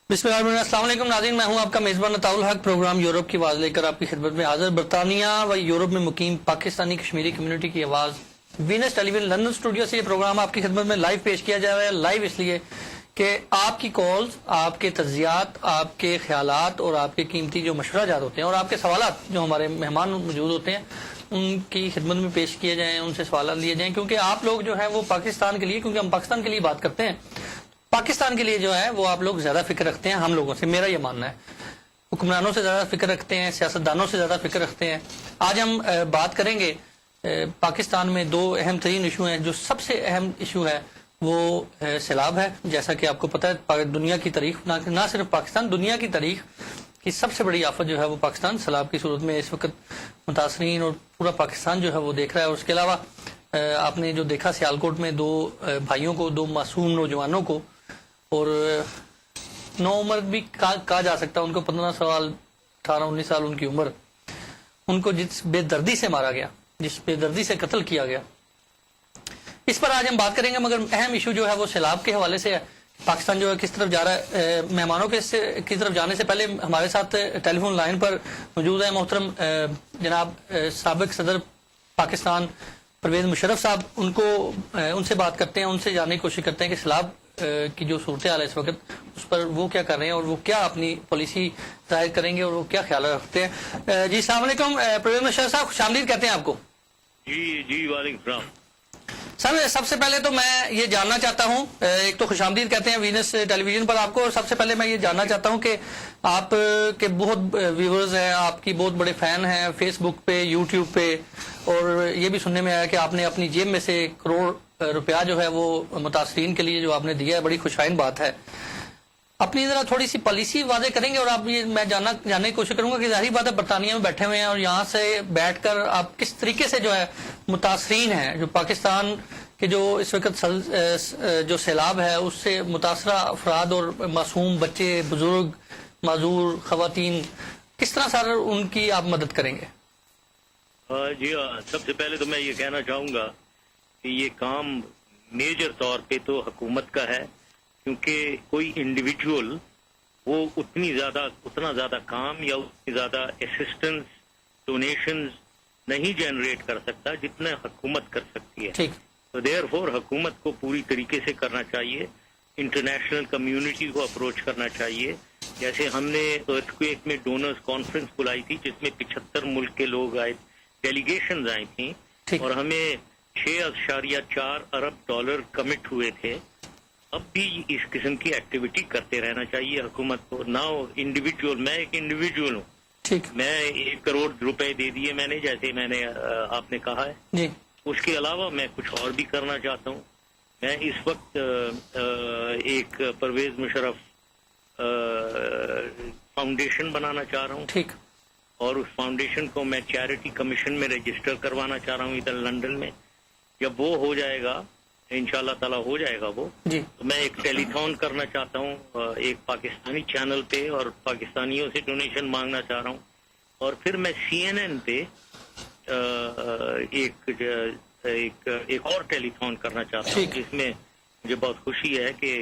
السلام علیکم ناظرین، میں ہوں آپ کا میزبان عطاء الحق۔ پروگرام یورپ کی آواز لے کر آپ کی خدمت میں حاضر۔ برطانیہ و یورپ میں مقیم پاکستانی کشمیری کمیونٹی کی آواز وینس ٹیلی ویژن لندن اسٹوڈیو سے یہ پروگرام آپ کی خدمت میں لائیو پیش کیا جا رہا ہے۔ لائیو اس لیے کہ آپ کی کالز، آپ کے تجزیات، آپ کے خیالات اور آپ کے قیمتی جو مشورہ جات ہوتے ہیں اور آپ کے سوالات جو ہمارے مہمان موجود ہوتے ہیں ان کی خدمت میں پیش کیے جائیں، ان سے سوالات لیے جائیں، کیونکہ آپ لوگ جو ہیں وہ پاکستان کے لیے، کیونکہ ہم پاکستان کے لیے بات کرتے ہیں، پاکستان کے لیے جو ہے وہ آپ لوگ زیادہ فکر رکھتے ہیں ہم لوگوں سے، میرا یہ ماننا ہے۔ حکمرانوں سے زیادہ فکر رکھتے ہیں، سیاستدانوں سے زیادہ فکر رکھتے ہیں۔ آج ہم بات کریں گے پاکستان میں دو اہم ترین ایشو ہیں۔ جو سب سے اہم ایشو ہے وہ سیلاب ہے۔ جیسا کہ آپ کو پتہ ہے دنیا کی تاریخ، نہ صرف پاکستان، دنیا کی تاریخ کی سب سے بڑی آفت جو ہے وہ پاکستان سیلاب کی صورت میں اس وقت متاثرین اور پورا پاکستان جو ہے وہ دیکھ رہا ہے۔ اور اس کے علاوہ آپ نے جو دیکھا سیالکوٹ میں دو بھائیوں کو، دو معصوم نوجوانوں کو، اور نو عمر بھی کہا جا سکتا ہے ان کو، 15 سال 18-19 سال ان کی عمر، ان کو جس بے دردی سے مارا گیا، جس بے دردی سے قتل کیا گیا، اس پر آج ہم بات کریں گے۔ مگر اہم ایشو جو ہے وہ سیلاب کے حوالے سے ہے۔ پاکستان جو ہے کس طرف جا رہا ہے۔ مہمانوں کی طرف جانے سے پہلے ہمارے ساتھ ٹیلی فون لائن پر موجود ہے محترم جناب سابق صدر پاکستان پرویز مشرف صاحب۔ ان سے بات کرتے ہیں، ان سے جاننے کی کوشش کرتے ہیں کہ سیلاب کی جو صورتحال ہے اس وقت اس پر وہ کیا کر رہے ہیں اور وہ کیا اپنی پالیسی ظاہر کریں گے اور وہ کیا خیال رکھتے ہیں۔ جی السلام علیکم پرویز مشرف صاحب، خوش آمدید کہتے ہیں آپ کو۔ جی وعلیکم السلام۔ سر سب سے پہلے تو میں یہ جاننا چاہتا ہوں، ایک تو خوش آمدید کہتے ہیں وینس ٹیلی ویژن پر آپ کو، اور سب سے پہلے میں یہ جاننا چاہتا ہوں کہ آپ کے بہت ویورز ہیں، آپ کی بہت بڑے فین ہیں فیس بک پہ، یوٹیوب پہ، اور یہ بھی سننے میں آیا کہ آپ نے اپنی جیب میں سے کروڑ روپیہ جو ہے وہ متاثرین کے لیے جو آپ نے دیا ہے، بڑی خوشائن بات ہے۔ اپنی ذرا تھوڑی سی پالیسی واضح کریں گے، اور آپ یہ میں جاننے کی کوشش کروں گا کہ ظاہری بات ہے برطانیہ میں بیٹھے ہوئے ہیں اور یہاں سے بیٹھ کر آپ کس طریقے سے جو ہے متاثرین ہیں، جو پاکستان کے جو اس وقت جو سیلاب ہے اس سے متاثرہ افراد اور معصوم بچے، بزرگ، معذور خواتین، کس طرح سر ان کی آپ مدد کریں گے؟ جی سب سے پہلے تو میں یہ کہنا چاہوں گا کہ یہ کام میجر طور پہ تو حکومت کا ہے، کیونکہ کوئی انڈیویجول وہ اتنا زیادہ کام یا اتنی زیادہ اسسٹنس ڈونیشنز نہیں جنریٹ کر سکتا جتنا حکومت کر سکتی ہے۔ تو دیر فور حکومت کو پوری طریقے سے کرنا چاہیے، انٹرنیشنل کمیونٹی کو اپروچ کرنا چاہیے۔ جیسے ہم نے ارتھکویک میں ڈونرز کانفرنس بلائی تھی جس میں 75 ملک کے لوگ آئے، ڈیلیگیشنز آئی تھیں، اور ہمیں 6.4 ارب ڈالر کمٹ ہوئے تھے۔ اب بھی اس قسم کی ایکٹیویٹی کرتے رہنا چاہیے حکومت کو۔ نہ انڈیویجول، میں ایک انڈیویجول ہوں، میں 1 کروڑ روپے دے دیے میں نے، جیسے میں نے آپ نے کہا ہے۔ اس کے علاوہ میں کچھ اور بھی کرنا چاہتا ہوں۔ میں اس وقت ایک پرویز مشرف فاؤنڈیشن بنانا چاہ رہا ہوں، اور اس فاؤنڈیشن کو میں چیریٹی کمیشن میں رجسٹر کروانا چاہ رہا ہوں ادھر لندن میں۔ جب وہ ہو جائے گا، انشاءاللہ تعالی ہو جائے گا وہ، تو میں ایک ٹیلی تھون کرنا چاہتا ہوں ایک پاکستانی چینل پہ، اور پاکستانیوں سے ڈونیشن مانگنا چاہ رہا ہوں۔ اور پھر میں CNN پہ ایک اور ٹیلی تھون کرنا چاہتا ہوں، جس میں مجھے بہت خوشی ہے کہ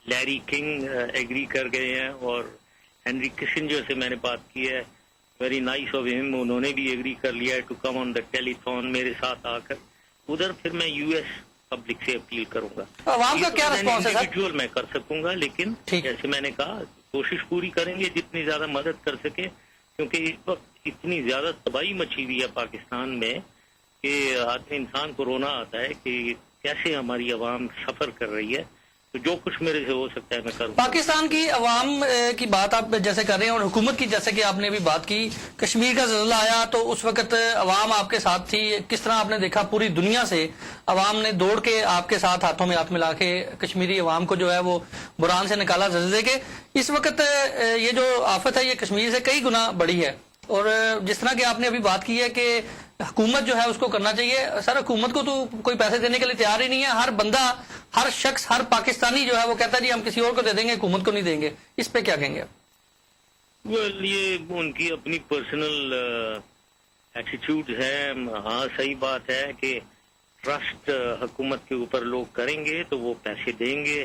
لیری کنگ ایگری کر گئے ہیں، اور ہینری کسنجر سے میں نے بات کی ہے، ویری نائس آف ہم، انہوں نے بھی ایگری کر لیا ہے ٹو کم آن دا ٹیلی تھون میرے ساتھ آ کر۔ ادھر پھر میں US پبلک سے اپیل کروں گا۔ عوام کا کیا رسپانس ہے انڈیویجول میں کر سکوں گا، لیکن جیسے میں نے کہا کوشش پوری کریں گے جتنی زیادہ مدد کر سکے، کیونکہ اس وقت اتنی زیادہ تباہی مچی ہوئی ہے پاکستان میں کہ آدمی انسان کو رونا آتا ہے کہ کیسے ہماری عوام سفر کر رہی ہے۔ تو جو کچھ میرے سے ہو سکتا ہے میں کروں۔ پاکستان کی عوام کی بات آپ جیسے کر رہے ہیں، اور حکومت کی جیسے کہ آپ نے بھی بات کی، کشمیر کا زلزلہ آیا تو اس وقت عوام آپ کے ساتھ تھی، کس طرح آپ نے دیکھا پوری دنیا سے عوام نے دوڑ کے آپ کے ساتھ ہاتھوں میں ہاتھ ملا کے کشمیری عوام کو جو ہے وہ بحران سے نکالا زلزلے کے۔ اس وقت یہ جو آفت ہے یہ کشمیر سے کئی گنا بڑی ہے، اور جس طرح کہ آپ نے ابھی بات کی ہے کہ حکومت جو ہے اس کو کرنا چاہیے، سر حکومت کو تو کوئی پیسے دینے کے لیے تیار ہی نہیں ہے۔ ہر بندہ، ہر شخص، ہر پاکستانی جو ہے وہ کہتا ہے جی ہم کسی اور کو دے دیں گے، حکومت کو نہیں دیں گے۔ اس پہ کیا کہیں گے؟ یہ ان کی اپنی پرسنل ایٹیٹیوڈ ہے۔ ہاں صحیح بات ہے کہ ٹرسٹ حکومت کے اوپر لوگ کریں گے تو وہ پیسے دیں گے،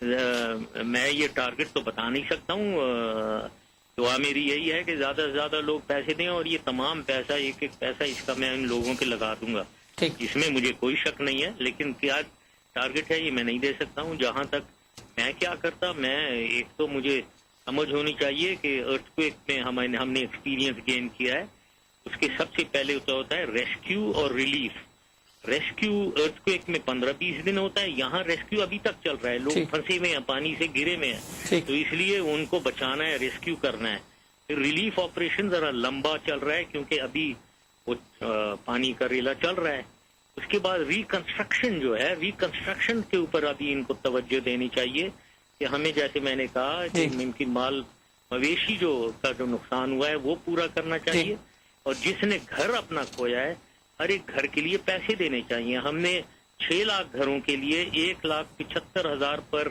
میں یہ ٹارگٹ تو بتا نہیں سکتا ہوں. دعا میری یہی ہے کہ زیادہ سے زیادہ لوگ پیسے دیں اور یہ تمام پیسہ ایک ایک پیسہ اس کا میں ان لوگوں کے لگا دوں گا. ٹھیک. اس میں مجھے کوئی شک نہیں ہے, لیکن کیا ٹارگٹ ہے یہ میں نہیں دے سکتا ہوں. جہاں تک میں کیا کرتا, میں ایک تو مجھے سمجھ ہونی چاہیے کہ ارتھ کویک میں ہم نے ایکسپیرینس گین کیا ہے. اس کے سب سے پہلے ہوتا ہے ریسکیو اور ریلیف. ریسکیو ارتھ کویک میں 15-20 دن ہوتا ہے, یہاں ریسکیو ابھی تک چل رہا ہے. لوگ پھنسے ہوئے ہیں, پانی سے گرے ہوئے ہیں, تو اس لیے ان کو بچانا ہے, ریسکیو کرنا ہے. پھر ریلیف آپریشن ذرا لمبا چل رہا ہے کیونکہ ابھی وہ پانی کا ریلا چل رہا ہے. اس کے بعد ریکنسٹرکشن جو ہے, ریکنسٹرکشن کے اوپر ابھی ان کو توجہ دینی چاہیے کہ ہمیں, جیسے میں نے کہا کہ ممکن مال مویشی کا جو نقصان ہوا ہے وہ پورا کرنا چاہیے. اور جس نے گھر اپنا کھویا ہے ہر ایک گھر کے لیے پیسے دینے چاہیے. ہم نے 6 لاکھ گھروں کے لیے 1,75,000 پر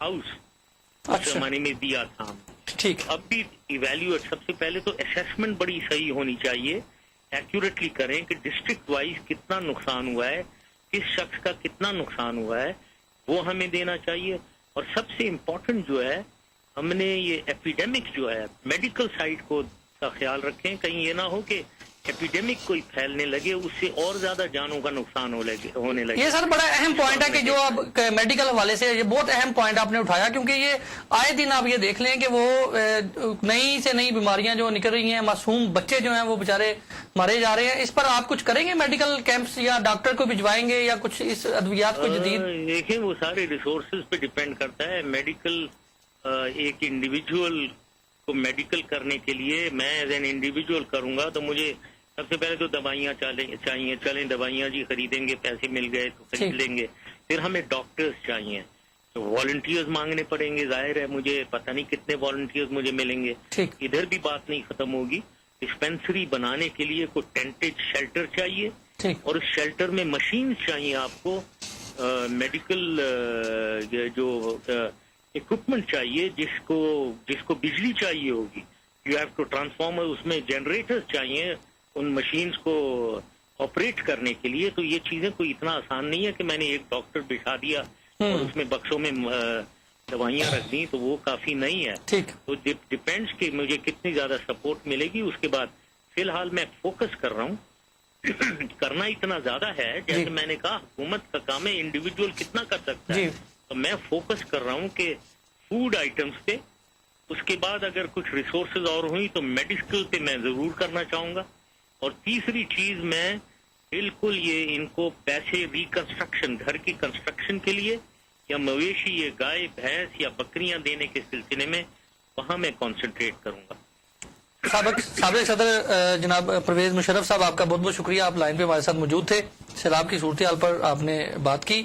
ہاؤس زمانے میں دیا تھا. ٹھیک. اب بھی ایویلیویٹ, سب سے پہلے تو اسیسمنٹ بڑی صحیح ہونی چاہیے, ایکوریٹلی کریں کہ ڈسٹرکٹ وائز کتنا نقصان ہوا ہے, کس شخص کا کتنا نقصان ہوا ہے, وہ ہمیں دینا چاہیے. اور سب سے امپورٹنٹ جو ہے, ہم نے یہ ایپیڈیمک جو ہے میڈیکل سائڈ کو کا خیال رکھیں, کہیں یہ نہ ہو کہ ایپیڈیمک کوئی پھیلنے لگے, اس سے اور زیادہ جانوں کا نقصان ہونے لگے. یہ سر بڑا اہم پوائنٹ ہے کہ جو اب میڈیکل حوالے سے یہ بہت اہم پوائنٹ آپ نے اٹھایا, کیونکہ یہ آئے دن آپ یہ دیکھ لیں کہ وہ نئی سے نئی بیماریاں جو نکل رہی ہیں, معصوم بچے جو ہیں وہ بیچارے مارے جا رہے ہیں. اس پر آپ کچھ کریں گے, میڈیکل کیمپس یا ڈاکٹر کو بھجوائیں گے یا کچھ اس ادویات کو جدید؟ دیکھیں وہ سارے ریسورسز پہ ڈیپینڈ کرتا ہے. میڈیکل ایک انڈیویجول کو میڈیکل کرنے کے لیے میں ایز این انڈیویجول کروں گا تو مجھے سب سے پہلے تو دوائیاں چاہیے. چلیں دوائیاں جی خریدیں گے, پیسے مل گئے تو خرید لیں گے. پھر ہمیں ڈاکٹرز چاہیے, تو والنٹیئرز مانگنے پڑیں گے. ظاہر ہے مجھے پتہ نہیں کتنے والنٹیئرز مجھے ملیں گے. ادھر بھی بات نہیں ختم ہوگی. ڈسپینسری بنانے کے لیے کوئی ٹینٹڈ شیلٹر چاہیے, اور اس شیلٹر میں مشینز چاہیے آپ کو, میڈیکل جو اکوپمنٹ چاہیے جس کو بجلی چاہیے ہوگی. یو ہیو ٹو ٹرانسفارمر, اس میں جنریٹر چاہیے ان مشینز کو آپریٹ کرنے کے لیے. تو یہ چیزیں کوئی اتنا آسان نہیں ہے کہ میں نے ایک ڈاکٹر بٹھا دیا اور اس میں بکسوں میں دوائیاں رکھ دی, تو وہ کافی نہیں ہے. تو ڈپینڈس کہ مجھے کتنی زیادہ سپورٹ ملے گی. اس کے بعد فی الحال میں فوکس کر رہا ہوں, کرنا اتنا زیادہ ہے جیسے میں نے کہا حکومت کا کام ہے, انڈیویجول کتنا کر سکتا ہے. تو میں فوکس کر رہا ہوں کہ فوڈ آئٹمس پہ. اس کے بعد اگر کچھ ریسورسز اور ہوئی تو میڈیکل پہ میں ضرور کرنا چاہوں گا. اور تیسری چیز, میں بالکل یہ ان کو پیسے ریکنسٹرکشن, گھر کی کنسٹرکشن کے لیے یا مویشی یہ گائے بھینس یا بکریاں دینے کے سلسلے میں وہاں میں کانسنٹریٹ کروں گا. سابق صدر جناب پرویز مشرف صاحب, آپ کا بہت بہت شکریہ, آپ لائن پہ ہمارے ساتھ موجود تھے. سیلاب کی صورتحال پر آپ نے بات کی.